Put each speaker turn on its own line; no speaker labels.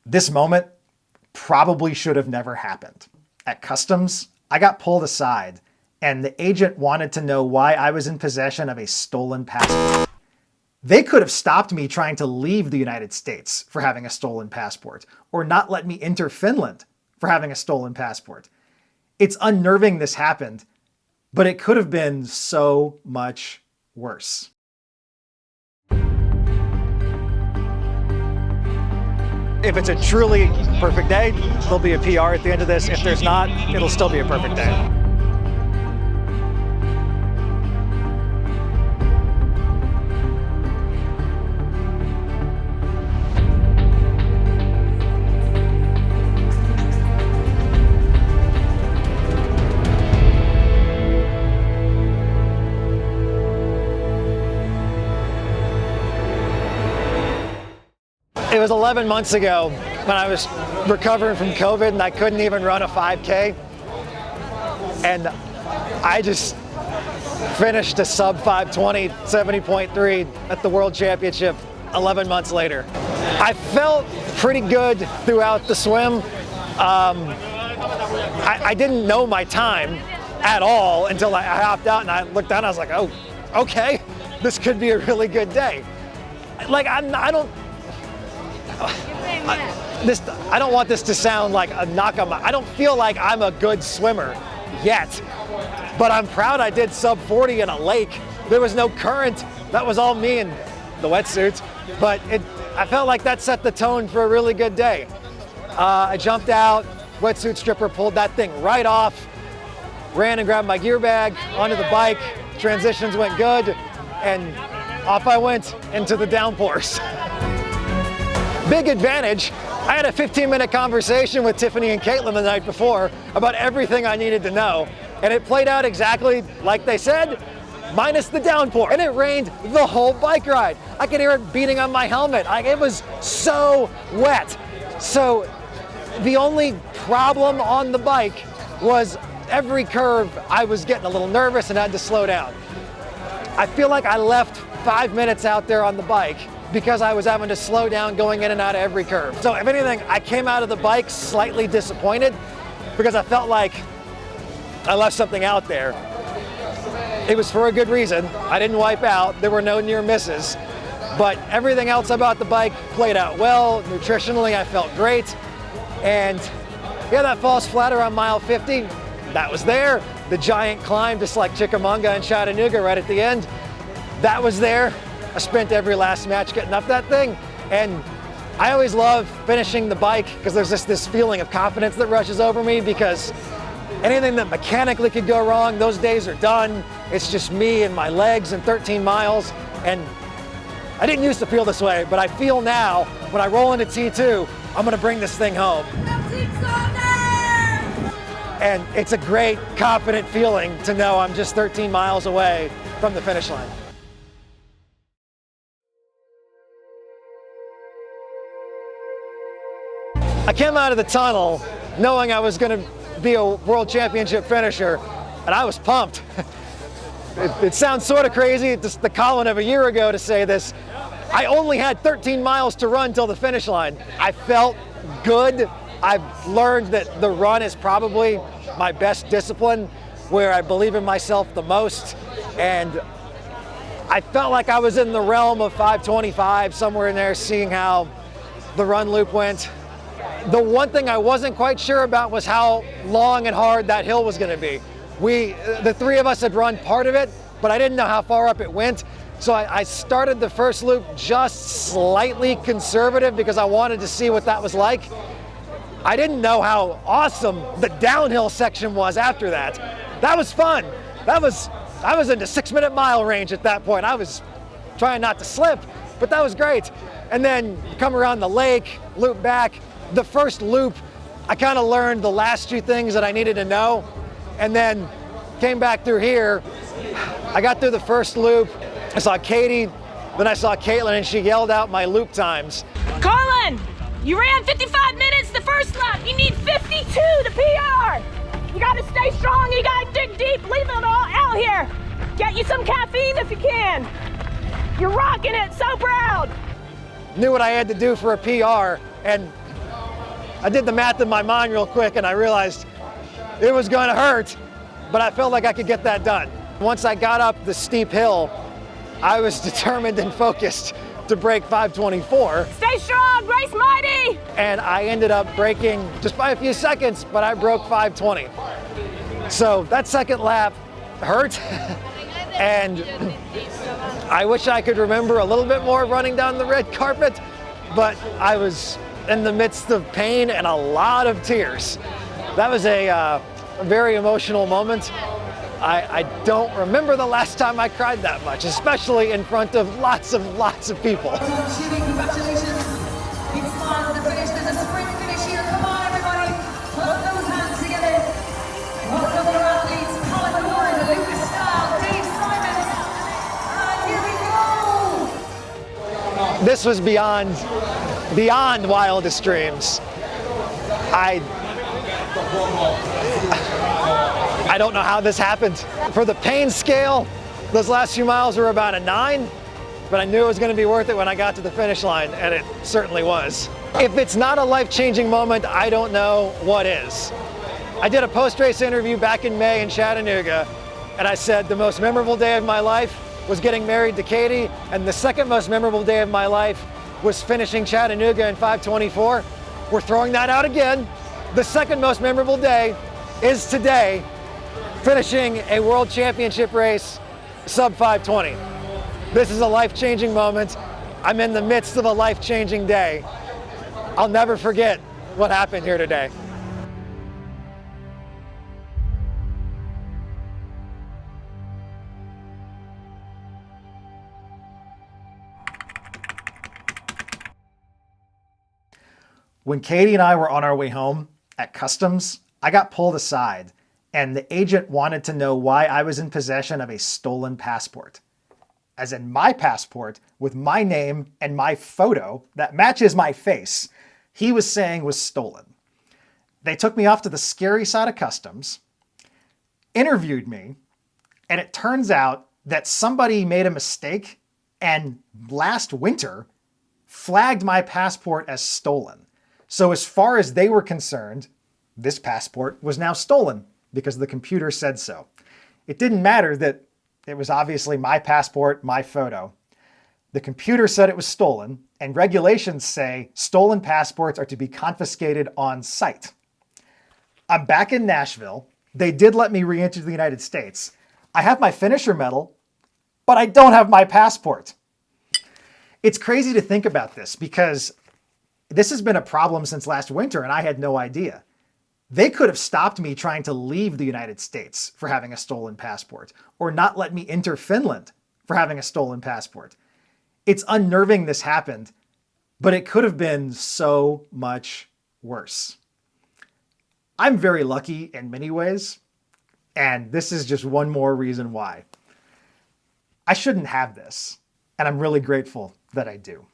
This moment probably should have never happened. At customs, I got pulled aside, and the agent wanted to know why I was in possession of a stolen passport. They could have stopped me trying to leave the United States for having a stolen passport, or not let me enter Finland for having a stolen passport. It's unnerving this happened, but it could have been so much worse. If it's a truly perfect day, there'll be a PR at the end of this. If there's not, it'll still be a perfect day. It was 11 months ago when I was recovering from COVID and I couldn't even run a 5K. And I just finished a sub 520, 70.3 at the World Championship 11 months later. I felt pretty good throughout the swim. I didn't know my time at all until I hopped out and I looked down and I was like, oh, okay, this could be a really good day. Like, I don't want this to sound like a knock on I don't feel like I'm a good swimmer yet, but I'm proud I did sub 40 in a lake. There was no current. That was all me and the wetsuits, but I felt like that set the tone for a really good day. I jumped out, wetsuit stripper pulled that thing right off, ran and grabbed my gear bag onto the bike, transitions went good, and off I went into the downpours. Big advantage, I had a 15-minute conversation with Tiffany and Cait the night before about everything I needed to know, and it played out exactly like they said, minus the downpour. And it rained the whole bike ride. I could hear it beating on my helmet. It was so wet. So the only problem on the bike was every curve I was getting a little nervous and had to slow down. I feel like I left 5 minutes out there on the bike because I was having to slow down going in and out of every curve. So if anything, I came out of the bike slightly disappointed because I felt like I left something out there. It was for a good reason. I didn't wipe out. There were no near misses. But everything else about the bike played out well. Nutritionally, I felt great. And yeah, that false flatter on mile 50, that was there. The giant climb, just like Chickamauga and Chattanooga right at the end, that was there. I spent every last match getting up that thing, and I always love finishing the bike because there's just this feeling of confidence that rushes over me because anything that mechanically could go wrong, those days are done. It's just me and my legs and 13 miles, and I didn't used to feel this way, but I feel now when I roll into T2, I'm gonna bring this thing home. And it's a great, confident feeling to know I'm just 13 miles away from the finish line. I came out of the tunnel knowing I was going to be a world championship finisher, and I was pumped. It sounds sort of crazy, it's the Colin of a year ago to say this. I only had 13 miles to run till the finish line. I felt good. I've learned that the run is probably my best discipline, where I believe in myself the most, and I felt like I was in the realm of 525, somewhere in there, seeing how the run loop went. The one thing I wasn't quite sure about was how long and hard that hill was going to be. The three of us had run part of it, but I didn't know how far up it went. So I started the first loop just slightly conservative because I wanted to see what that was like. I didn't know how awesome the downhill section was after that. That was fun. I was into 6-minute mile range at that point. I was trying not to slip, but that was great. And then come around the lake, loop back. The first loop, I kind of learned the last few things that I needed to know, and then came back through here. I got through the first loop. I saw Katie, then I saw Caitlin, and she yelled out my loop times.
Colin, you ran 55 minutes the first lap. You need 52 to PR. You got to stay strong. You got to dig deep. Leave it all out here. Get you some caffeine if you can. You're rocking it. So proud.
Knew what I had to do for a PR, and I did the math in my mind real quick and I realized it was gonna hurt, but I felt like I could get that done. Once I got up the steep hill, I was determined and focused to break 5:24.
Stay strong, race mighty!
And I ended up breaking just by a few seconds, but I broke 5:20. So that second lap hurt, and I wish I could remember a little bit more running down the red carpet, but I was in the midst of pain and a lot of tears. That was a very emotional moment. I don't remember the last time I cried that much, especially in front of lots of people.
Congratulations. It's on the finish. There's a sprint finish here. Come on, everybody. Put those hands together. Welcome your athletes. Colin, Lucas Stahl, Dave Simon. And here we go.
This was beyond wildest dreams. I don't know how this happened. For the pain scale, those last few miles were about a 9, but I knew it was going to be worth it when I got to the finish line, and it certainly was. If it's not a life-changing moment, I don't know what is. I did a post-race interview back in May in Chattanooga, and I said the most memorable day of my life was getting married to Cait, and the second most memorable day of my life was finishing Chattanooga in 5:24. We're throwing that out again. The second most memorable day is today, finishing a world championship race sub 5:20. This is a life-changing moment. I'm in the midst of a life-changing day. I'll never forget what happened here today. When Katie and I were on our way home at customs, I got pulled aside and the agent wanted to know why I was in possession of a stolen passport. As in my passport with my name and my photo that matches my face, he was saying was stolen. They took me off to the scary side of customs, interviewed me, and it turns out that somebody made a mistake and last winter flagged my passport as stolen. So as far as they were concerned, this passport was now stolen because the computer said so. It didn't matter that it was obviously my passport, my photo. The computer said it was stolen, and regulations say stolen passports are to be confiscated on site. I'm back in Nashville. They did let me re-enter the United States. I have my finisher medal, but I don't have my passport. It's crazy to think about this because this has been a problem since last winter and I had no idea. They could have stopped me trying to leave the United States for having a stolen passport, or not let me enter Finland for having a stolen passport. It's unnerving this happened, but it could have been so much worse. I'm very lucky in many ways, and this is just one more reason why. I shouldn't have this, and I'm really grateful that I do.